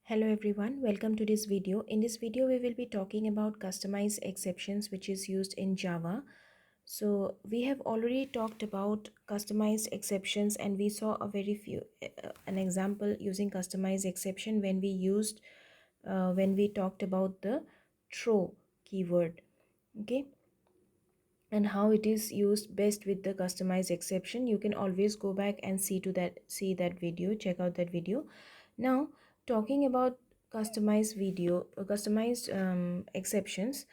Hello everyone, welcome to this video. In this video, we will be talking about customized exceptions which is used in Java. So we have already talked about customized exceptions and we saw a very few an example using customized exception when we talked about the throw keyword. Okay, and how it is used best with the customized exception. You can always go back and see that video, check out that video. Now talking about customized exceptions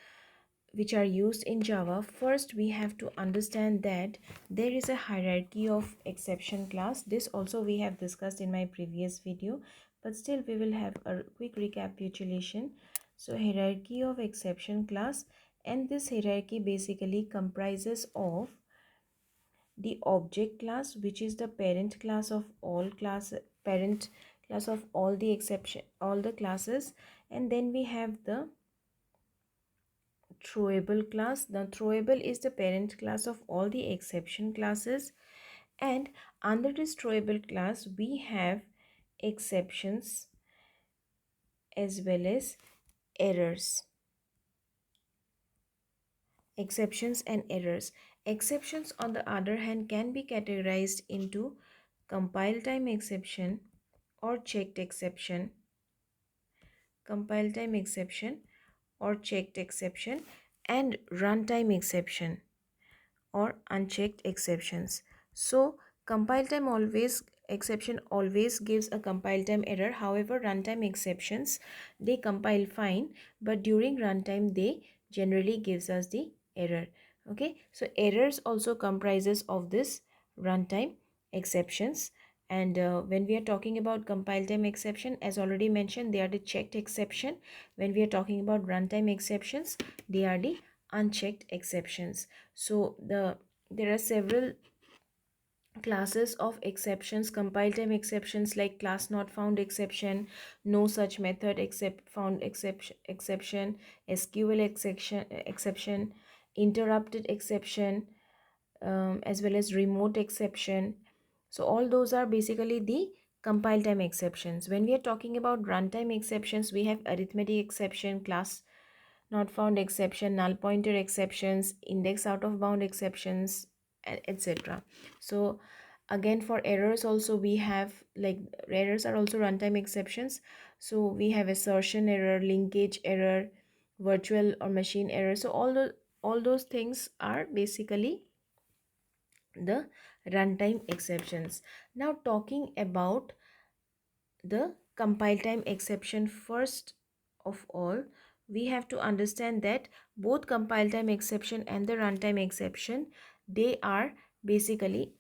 which are used in Java, first we have to understand that there is a hierarchy of exception class. This also we have discussed in my previous video, but still we will have a quick recapitulation. So hierarchy of exception class, and this hierarchy basically comprises of the object class, which is the parent class of all the exception all the classes, and then we have the throwable class. The throwable is the parent class of all the exception classes, and under this throwable class we have exceptions as well as errors. Exceptions and errors. Exceptions, on the other hand, can be categorized into compile time exception or checked exception, compile time exception or checked exception, and runtime exception or unchecked exceptions. So compile time always exception always gives a compile time error. However, runtime exceptions, they compile fine, but during runtime they generally gives us the error. Okay, so errors also comprises of this runtime exceptions. And when we are talking about compile time exception, as already mentioned, they are the checked exception. When we are talking about runtime exceptions, they are the unchecked exceptions. So there are several classes of exceptions, compile time exceptions, like class not found exception, no such method except found exception, SQL exception, interrupted exception, as well as remote exception. So all those are basically the compile time exceptions. When we are talking about runtime exceptions, we have arithmetic exception, class not found exception, null pointer exceptions, index out of bound exceptions, etc. So again, for errors also we have, like, errors are also runtime exceptions. So we have assertion error, linkage error, virtual or machine error. So all those things are basically the runtime exceptions. Now talking about the compile time exception, first of all we have to understand that both compile time exception and the runtime exception, they are basically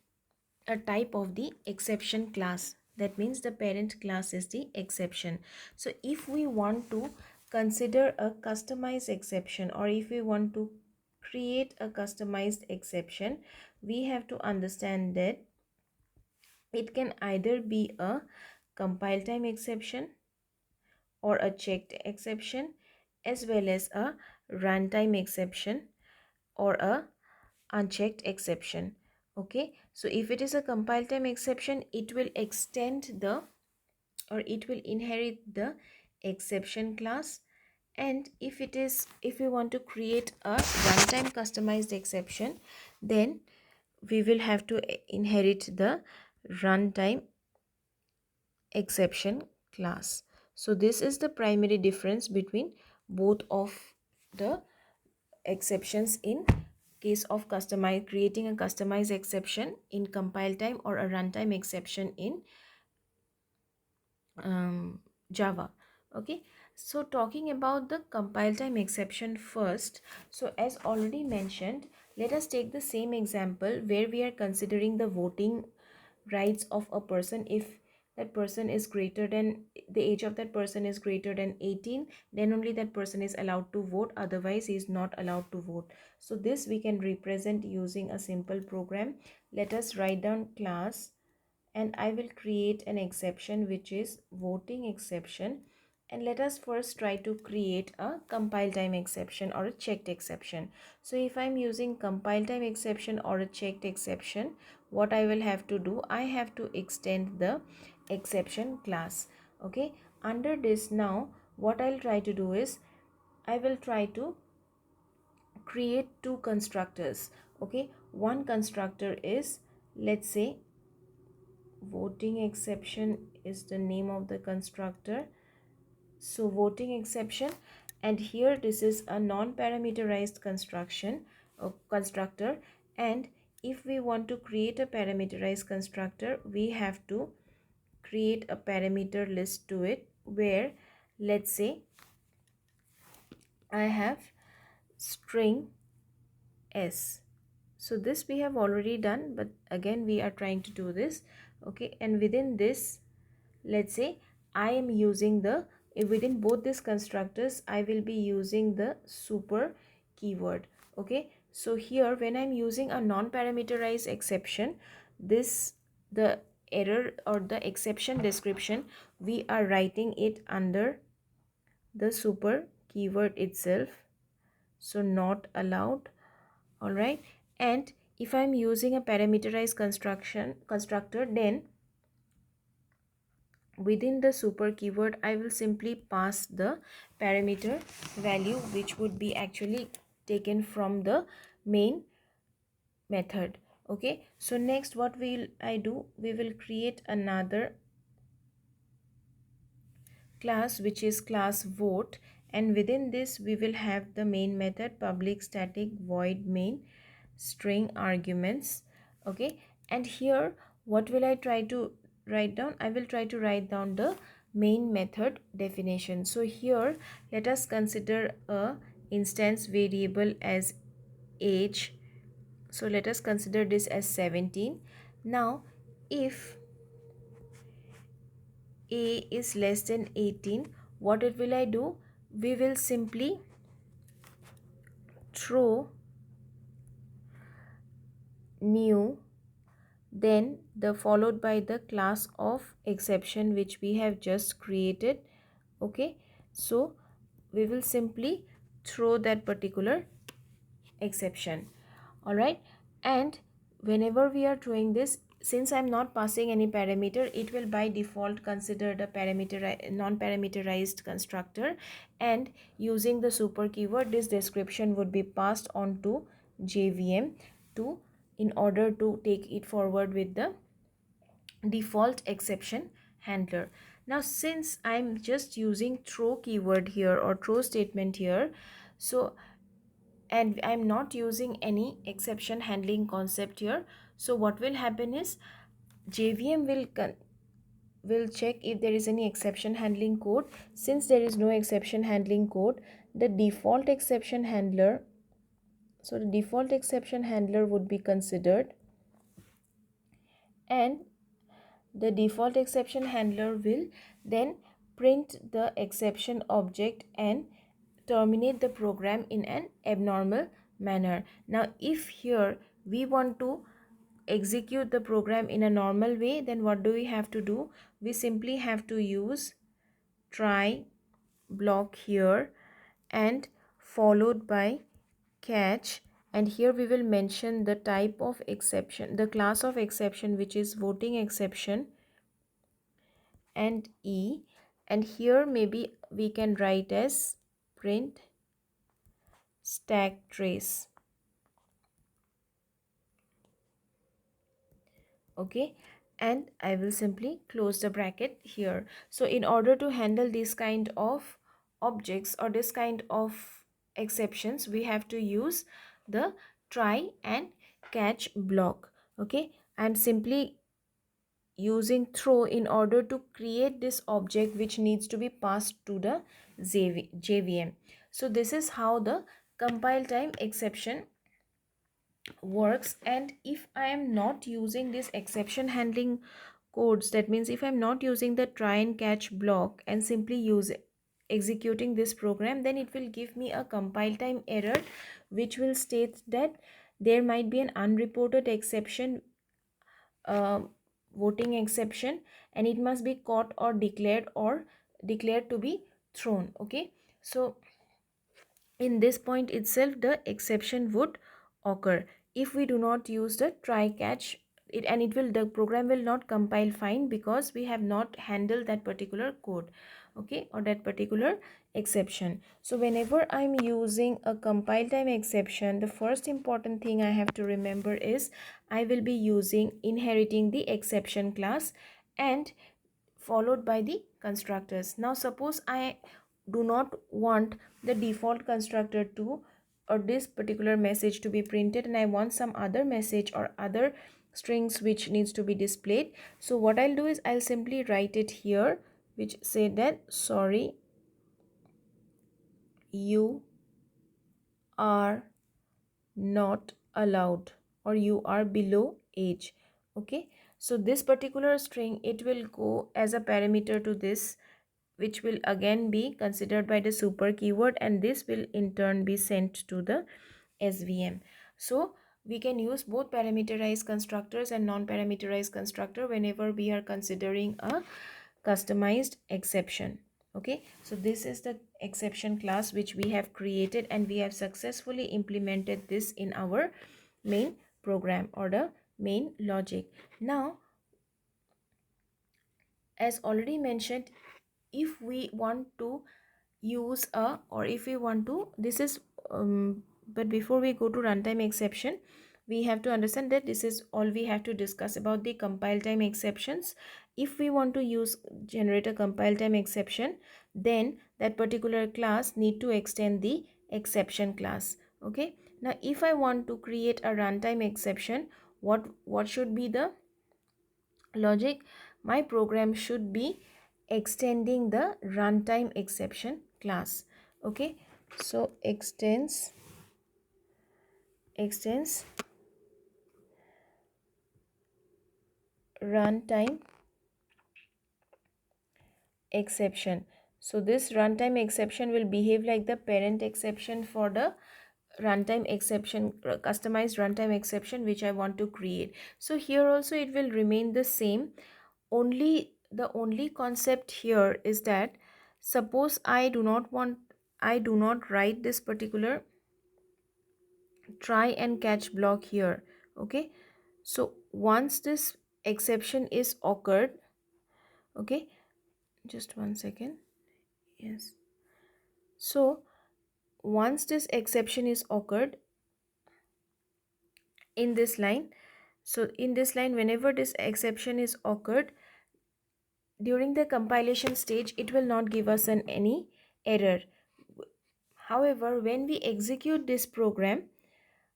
a type of the exception class. That means the parent class is the exception. So if we want to consider a customized exception, or if we want to create a customized exception, we have to understand that it can either be a compile time exception or a checked exception, as well as a runtime exception or a unchecked exception. Okay, so if it is a compile time exception, it will extend the, or it will inherit the exception class. And if we want to create a runtime customized exception, then we will have to inherit the runtime exception class. So this is the primary difference between both of the exceptions in case of creating a customized exception in compile time, or a runtime exception in Java. Okay, so talking about the compile time exception first. So as already mentioned, let us take the same example where we are considering the voting rights of a person. If that person is greater than, the age of that person is greater than 18, then only that person is allowed to vote, otherwise he is not allowed to vote. So this we can represent using a simple program. Let us write down class, and I will create an exception which is voting exception. And let us first try to create a compile time exception or a checked exception. So if I'm using compile time exception or a checked exception, what I will have to do, I have to extend the exception class. Okay, under this, now what I'll try to do is I will try to create two constructors. Okay, one constructor is, let's say, voting exception is the name of the constructor. So voting exception, and here this is a non-parameterized constructor. And if we want to create a parameterized constructor, we have to create a parameter list to it, where let's say I have string s. So this we have already done, but again we are trying to do this. Okay, and within this, let's say I am using the, within both these constructors I will be using the super keyword. Okay, so here when I'm using a non-parameterized exception, this, the error or the exception description, we are writing it under the super keyword itself, so not allowed. All right, and if I'm using a parameterized constructor, then within the super keyword I will simply pass the parameter value, which would be actually taken from the main method. Okay, so next what will I do, we will create another class which is class vote, and within this we will have the main method public static void main string arguments. Okay, and here what will I try to write down, I will try to write down the main method definition. So here let us consider a instance variable as age. So let us consider this as 17. Now if a is less than 18, what it will I do, we will simply throw new, then the followed by the class of exception which we have just created. Okay, so we will simply throw that particular exception. All right, and whenever we are throwing this, since I'm not passing any parameter, it will by default consider the non-parameterized constructor, and using the super keyword this description would be passed on to JVM to, in order to take it forward with the default exception handler. Now since I'm just using throw keyword here or throw statement here, so, and I'm not using any exception handling concept here, so what will happen is JVM will check if there is any exception handling code. Since there is no exception handling code, the default exception handler, so the default exception handler would be considered, and the default exception handler will then print the exception object and terminate the program in an abnormal manner. Now if here we want to execute the program in a normal way, then what do we have to do, we simply have to use try block here and followed by catch, and here we will mention the type of exception, the class of exception, which is voting exception, and e, and here maybe we can write as print stack trace. Okay, and I will simply close the bracket here. So in order to handle this kind of objects or this kind of exceptions, we have to use the try and catch block. Okay, I'm simply using throw in order to create this object which needs to be passed to the JVM. So this is how the compile time exception works. And if I am not using this exception handling codes, that means if I'm not using the try and catch block and simply use executing this program, then it will give me a compile time error which will state that there might be an unreported exception, uh, voting exception, and it must be caught or declared to be thrown. Okay, so in this point itself the exception would occur if we do not use the try catch it will, the program will not compile fine because we have not handled that particular code, okay, or that particular exception. So whenever I'm using a compile time exception, the first important thing I have to remember is I will be using inheriting the exception class and followed by the constructors. Now suppose I do not want the default constructor to, or this particular message to be printed, and I want some other message or other strings which needs to be displayed. So what I'll do is I'll simply write it here, which say that sorry, you are not allowed, or you are below age. Okay, so this particular string, it will go as a parameter to this, which will again be considered by the super keyword, and this will in turn be sent to the SVM. So we can use both parameterized constructors and non-parameterized constructor whenever we are considering a customized exception. Okay, so this is the exception class which we have created, and we have successfully implemented this in our main program or the main logic. Now, as already mentioned, if we want to use a, or if we want to, this is but before we go to runtime exception, we have to understand that this is all we have to discuss about the compile time exceptions. If we want to use generate a compile time exception, then that particular class need to extend the exception class. Okay, now if I want to create a runtime exception, what should be the logic? My program should be extending the runtime exception class. Okay, so extends runtime exception. So this runtime exception will behave like the parent exception for the runtime exception, customized runtime exception which I want to create. So here also it will remain the same. Only the only concept here is that suppose I do not write this particular try and catch block here. Okay, so once this exception is occurred, okay, just one second. Yes, so once this exception is occurred in this line, so in this line, whenever this exception is occurred during the compilation stage, it will not give us any error. However, when we execute this program,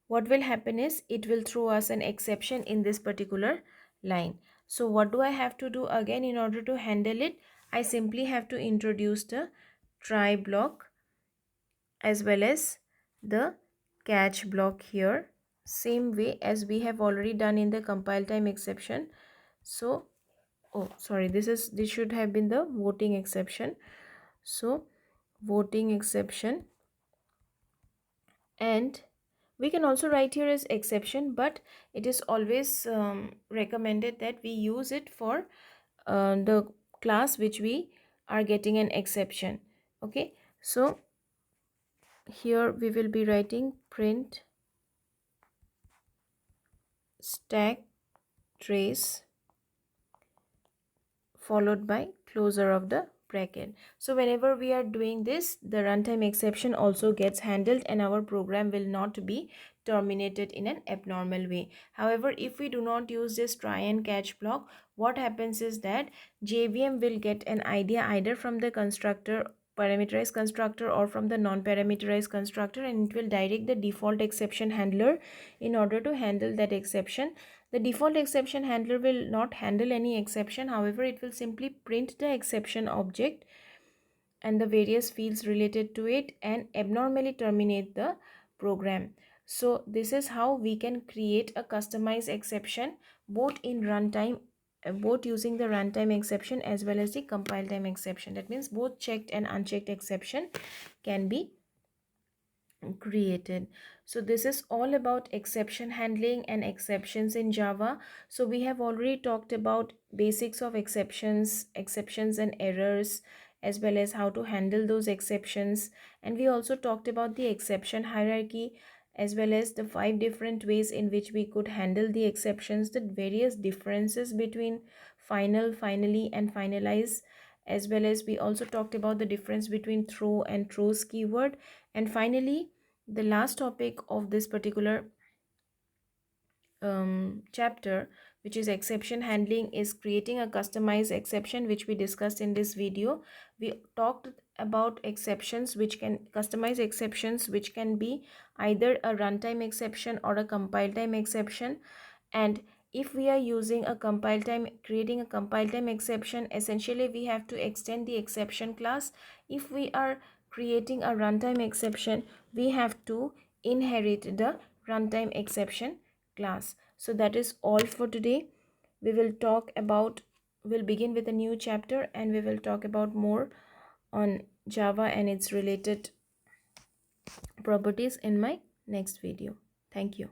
what will happen is it will throw us an exception in this particular line. So what do I have to do again in order to handle it? I simply have to introduce the try block as well as the catch block here, same way as we have already done in the compile time exception. So oh sorry, this should have been the voting exception. So voting exception, and we can also write here as exception, but it is always recommended that we use it for the class which we are getting an exception. Okay, so here we will be writing print stack trace followed by closure of the bracket. So whenever we are doing this, the runtime exception also gets handled and our program will not be terminated in an abnormal way. However, if we do not use this try and catch block, what happens is that JVM will get an idea either from the constructor, parameterized constructor, or from the non-parameterized constructor, and it will direct the default exception handler in order to handle that exception. The default exception handler will not handle any exception. However, it will simply print the exception object and the various fields related to it and abnormally terminate the program. So this is how we can create a customized exception both in runtime, both using the runtime exception as well as the compile time exception. That means both checked and unchecked exception can be created. So this is all about exception handling and exceptions in Java. So we have already talked about basics of exceptions and errors, as well as how to handle those exceptions, and we also talked about the exception hierarchy, as well as the 5 different ways in which we could handle the exceptions, the various differences between final, finally, and finalize, as well as we also talked about the difference between throw and throws keyword. And finally, the last topic of this particular chapter, which is exception handling, is creating a customized exception, which we discussed in this video. We talked about exceptions which can customize exceptions which can be either a runtime exception or a compile time exception. And if we are using a compile time, creating a compile time exception, essentially we have to extend the exception class. If we are creating a runtime exception, we have to inherit the runtime exception class. So that is all for today. We will talk about, we'll begin with a new chapter, and we will talk about more on Java and its related properties in my next video. Thank you.